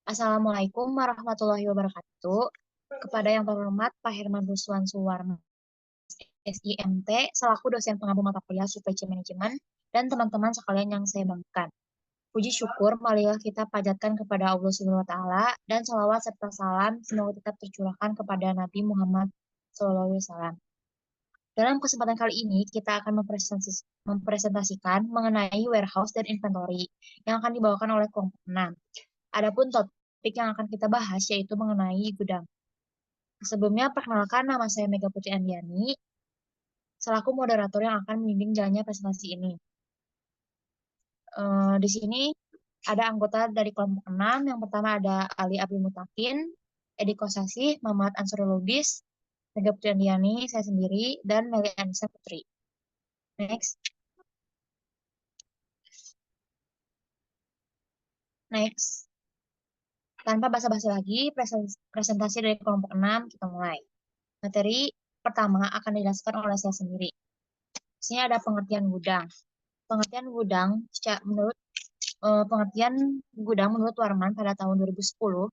Assalamualaikum warahmatullahi wabarakatuh. Kepada yang terhormat Pak Herman Ruswan Suwarno, SIMT, selaku dosen pengampu mata kuliah Supply Chain Management, dan teman-teman sekalian yang saya banggakan. Puji syukur marilah kita panjatkan kepada Allah Subhanahu wa taala dan salawat serta salam semoga tetap tercurahkan kepada Nabi Muhammad SAW. Dalam kesempatan kali ini kita akan mempresentasikan mengenai warehouse dan inventory yang akan dibawakan oleh kelompok 6. Adapun topik yang akan kita bahas yaitu mengenai gudang. Sebelumnya, perkenalkan nama saya Mega Putri Andiani, selaku moderator yang akan membimbing jalannya presentasi ini. Di sini ada anggota dari kelompok 6. Yang pertama ada Ali Abdul Mutakin, Edi Kosasih, Muhammad Ansarul Lubis, Mega Putri Andiani, saya sendiri, dan Meli Anissa Putri. Next. Next. Tanpa basa-basi lagi, presentasi dari kelompok 6 kita mulai. Materi pertama akan dijelaskan oleh saya sendiri. Di sini ada pengertian gudang. Pengertian gudang, pengertian gudang menurut Warman pada tahun 2010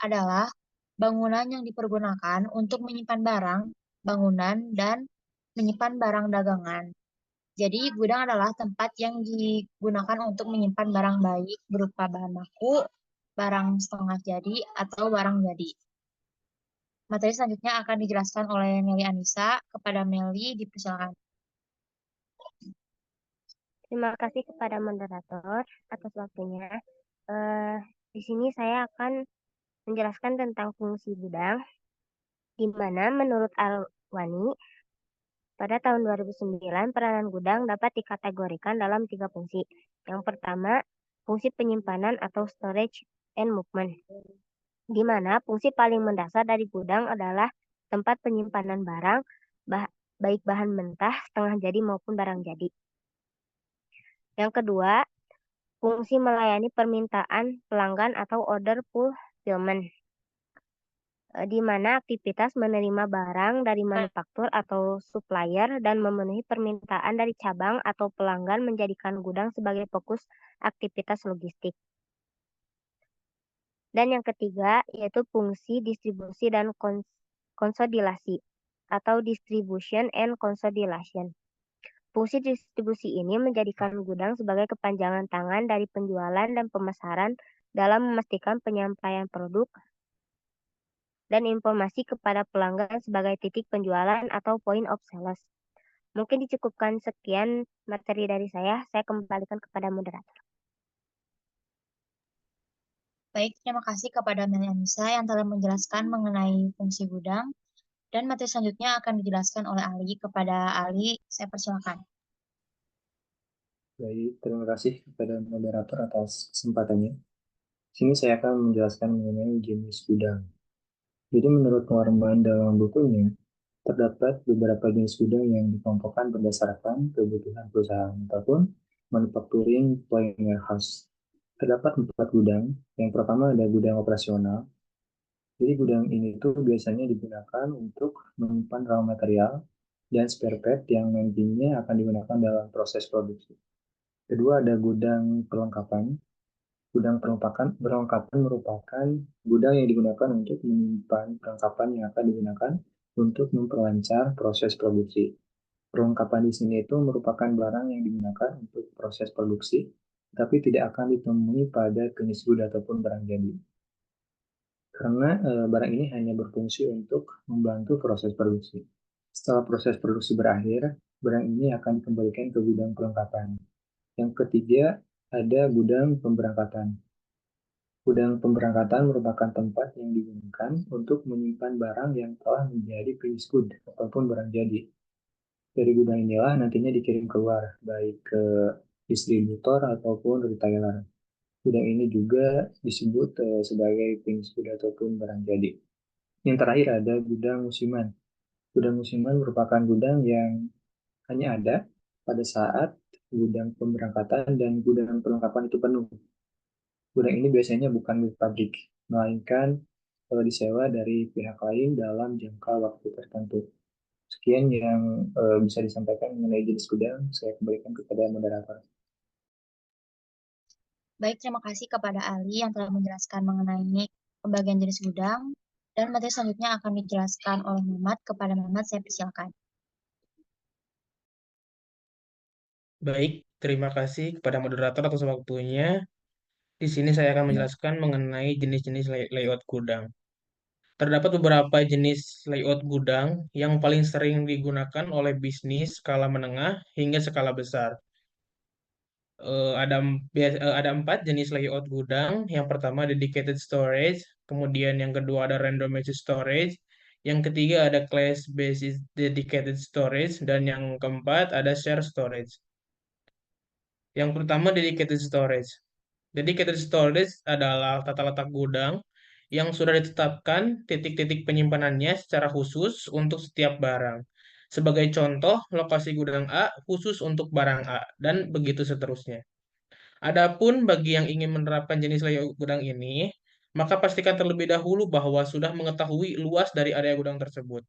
adalah bangunan yang dipergunakan untuk menyimpan barang, bangunan, dan menyimpan barang dagangan. Jadi, gudang adalah tempat yang digunakan untuk menyimpan barang baik berupa bahan baku, barang setengah jadi, atau barang jadi. Materi selanjutnya akan dijelaskan oleh Meli Anissa. Kepada Meli, dipersilakan. Terima kasih kepada moderator atas waktunya. Di sini saya akan menjelaskan tentang fungsi gudang, di mana menurut Alwani, pada tahun 2009 peranan gudang dapat dikategorikan dalam 3 fungsi. Yang pertama, fungsi penyimpanan atau storage and movement, di mana fungsi paling mendasar dari gudang adalah tempat penyimpanan barang, baik bahan mentah, setengah jadi maupun barang jadi. Yang kedua, fungsi melayani permintaan pelanggan atau order fulfillment, di mana aktivitas menerima barang dari manufaktur atau supplier dan memenuhi permintaan dari cabang atau pelanggan menjadikan gudang sebagai fokus aktivitas logistik. Dan yang ketiga, yaitu fungsi distribusi dan konsolidasi atau distribution and consolidation. Fungsi distribusi ini menjadikan gudang sebagai kepanjangan tangan dari penjualan dan pemasaran dalam memastikan penyampaian produk dan informasi kepada pelanggan sebagai titik penjualan atau point of sales. Mungkin dicukupkan sekian materi dari saya kembalikan kepada moderator. Baik, terima kasih kepada Meli Anissa yang telah menjelaskan mengenai fungsi gudang. Dan materi selanjutnya akan dijelaskan oleh Ali. Kepada Ali, saya persilakan. Baik, terima kasih kepada moderator atas kesempatannya. Sini saya akan menjelaskan mengenai jenis gudang. Jadi menurut Warman dalam bukunya, terdapat beberapa jenis gudang yang dikelompokkan berdasarkan kebutuhan perusahaan ataupun manufacturing point warehouse. Terdapat 4 gudang. Yang pertama ada gudang operasional. Jadi gudang ini tuh biasanya digunakan untuk menyimpan raw material dan spare part yang nantinya akan digunakan dalam proses produksi. Kedua ada gudang perlengkapan. Gudang perlengkapan merupakan gudang yang digunakan untuk menyimpan perlengkapan yang akan digunakan untuk memperlancar proses produksi. Perlengkapan di sini itu merupakan barang yang digunakan untuk proses produksi, tapi tidak akan ditemui pada finish good ataupun barang jadi. Karena barang ini hanya berfungsi untuk membantu proses produksi. Setelah proses produksi berakhir, barang ini akan dikembalikan ke gudang perlengkapan. Yang ketiga, ada gudang pemberangkatan. Gudang pemberangkatan merupakan tempat yang digunakan untuk menyimpan barang yang telah menjadi finished good ataupun barang jadi. Dari gudang inilah nantinya dikirim keluar, baik ke distributor ataupun retailer. Gudang ini juga disebut sebagai finished good ataupun barang jadi. Yang terakhir ada gudang musiman. Gudang musiman merupakan gudang yang hanya ada pada saat gudang pemberangkatan dan gudang perlengkapan itu penuh. Gudang ini biasanya bukan milik pabrik, melainkan disewa dari pihak lain dalam jangka waktu tertentu. Sekian yang bisa disampaikan mengenai jenis gudang. Saya kembalikan kepada moderator. Baik, terima kasih kepada Ali yang telah menjelaskan mengenai pembagian jenis gudang. Dan materi selanjutnya akan dijelaskan oleh Muhammad. Kepada Muhammad, saya persilakan. Baik, terima kasih kepada moderator atas waktunya. Di sini saya akan menjelaskan mengenai jenis-jenis layout gudang. Terdapat beberapa jenis layout gudang yang paling sering digunakan oleh bisnis skala menengah hingga skala besar. Ada 4 jenis layout gudang. Yang pertama dedicated storage, kemudian yang kedua ada random access storage, yang ketiga ada class basis dedicated storage, dan yang keempat ada share storage. Yang pertama dedicated storage. Dedicated storage adalah tata letak gudang yang sudah ditetapkan titik-titik penyimpanannya secara khusus untuk setiap barang. Sebagai contoh, lokasi gudang A khusus untuk barang A, dan begitu seterusnya. Adapun bagi yang ingin menerapkan jenis layout gudang ini, maka pastikan terlebih dahulu bahwa sudah mengetahui luas dari area gudang tersebut.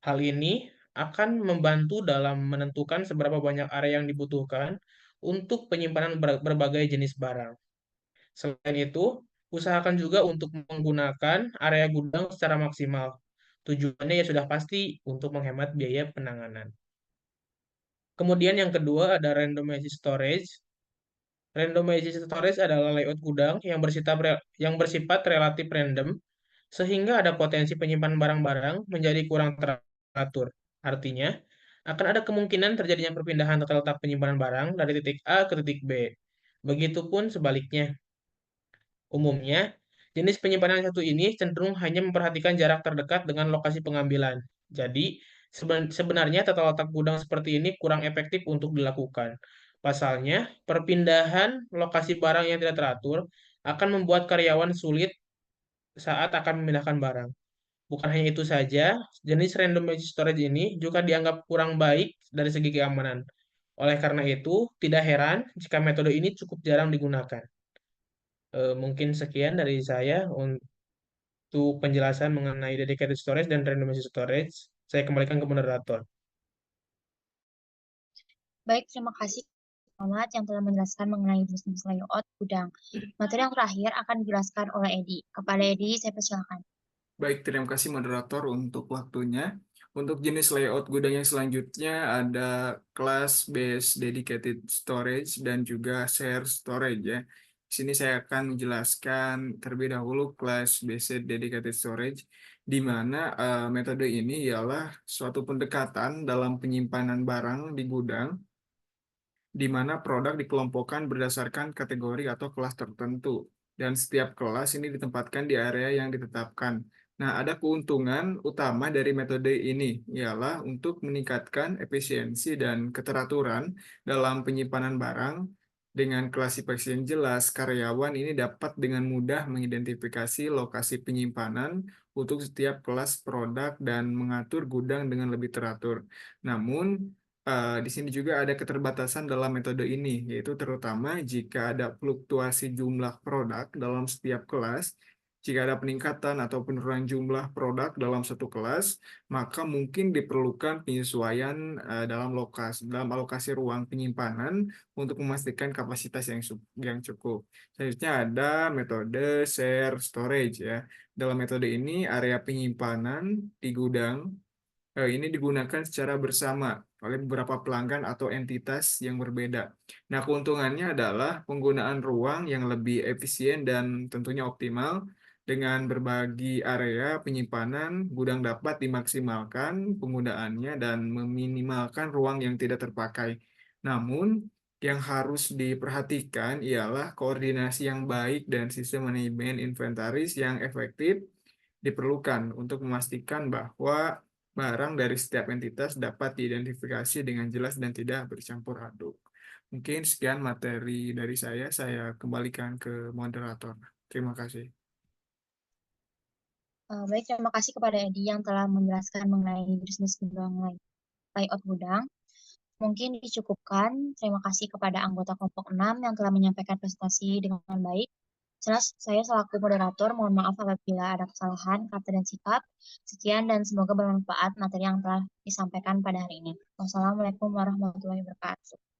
Hal ini akan membantu dalam menentukan seberapa banyak area yang dibutuhkan untuk penyimpanan berbagai jenis barang. Selain itu, usahakan juga untuk menggunakan area gudang secara maksimal. Tujuannya ya sudah pasti untuk menghemat biaya penanganan. Kemudian yang kedua ada randomized storage. Randomized storage adalah layout gudang yang bersifat relatif random, sehingga ada potensi penyimpanan barang-barang menjadi kurang teratur. Artinya, akan ada kemungkinan terjadinya perpindahan tata letak penyimpanan barang dari titik A ke titik B. Begitupun sebaliknya. Umumnya, jenis penyimpanan yang satu ini cenderung hanya memperhatikan jarak terdekat dengan lokasi pengambilan. Jadi, sebenarnya tata letak gudang seperti ini kurang efektif untuk dilakukan. Pasalnya, perpindahan lokasi barang yang tidak teratur akan membuat karyawan sulit saat akan memindahkan barang. Bukan hanya itu saja, jenis randomized storage ini juga dianggap kurang baik dari segi keamanan. Oleh karena itu, tidak heran jika metode ini cukup jarang digunakan. Mungkin sekian dari saya untuk penjelasan mengenai dedicated storage dan randomized storage. Saya kembalikan ke moderator. Baik, terima kasih Muhammad yang telah menjelaskan mengenai jenis-jenis layout gudang. Materi yang terakhir akan dijelaskan oleh Edi. Kepada Edi, saya persilakan. Baik, terima kasih moderator untuk waktunya. Untuk jenis layout gudang yang selanjutnya ada class based dedicated storage dan juga share storage ya. Di sini saya akan menjelaskan terlebih dahulu class based dedicated storage, di mana metode ini ialah suatu pendekatan dalam penyimpanan barang di gudang di mana produk dikelompokkan berdasarkan kategori atau kelas tertentu. Dan setiap kelas ini ditempatkan di area yang ditetapkan. Nah, ada keuntungan utama dari metode ini, ialah untuk meningkatkan efisiensi dan keteraturan dalam penyimpanan barang. Dengan klasifikasi yang jelas, karyawan ini dapat dengan mudah mengidentifikasi lokasi penyimpanan untuk setiap kelas produk dan mengatur gudang dengan lebih teratur. Namun, di sini juga ada keterbatasan dalam metode ini, yaitu terutama jika ada fluktuasi jumlah produk dalam setiap kelas. Jika ada peningkatan atau penurunan jumlah produk dalam satu kelas, maka mungkin diperlukan penyesuaian dalam alokasi ruang penyimpanan untuk memastikan kapasitas yang cukup. Selanjutnya ada metode share storage ya. Dalam metode ini area penyimpanan di gudang ini digunakan secara bersama oleh beberapa pelanggan atau entitas yang berbeda. Nah, keuntungannya adalah penggunaan ruang yang lebih efisien dan tentunya optimal. Dengan berbagi area penyimpanan, gudang dapat dimaksimalkan penggunaannya dan meminimalkan ruang yang tidak terpakai. Namun, yang harus diperhatikan ialah koordinasi yang baik dan sistem manajemen inventaris yang efektif diperlukan untuk memastikan bahwa barang dari setiap entitas dapat diidentifikasi dengan jelas dan tidak bercampur aduk. Mungkin sekian materi dari saya kembalikan ke moderator. Terima kasih. Baik, terima kasih kepada Edi yang telah menjelaskan mengenai bisnis gudang layout gudang. Mungkin dicukupkan. Terima kasih kepada anggota kelompok 6 yang telah menyampaikan presentasi dengan baik. Jelas, saya selaku moderator mohon maaf apabila ada kesalahan kata dan sikap. Sekian dan semoga bermanfaat materi yang telah disampaikan pada hari ini. Wassalamualaikum warahmatullahi wabarakatuh.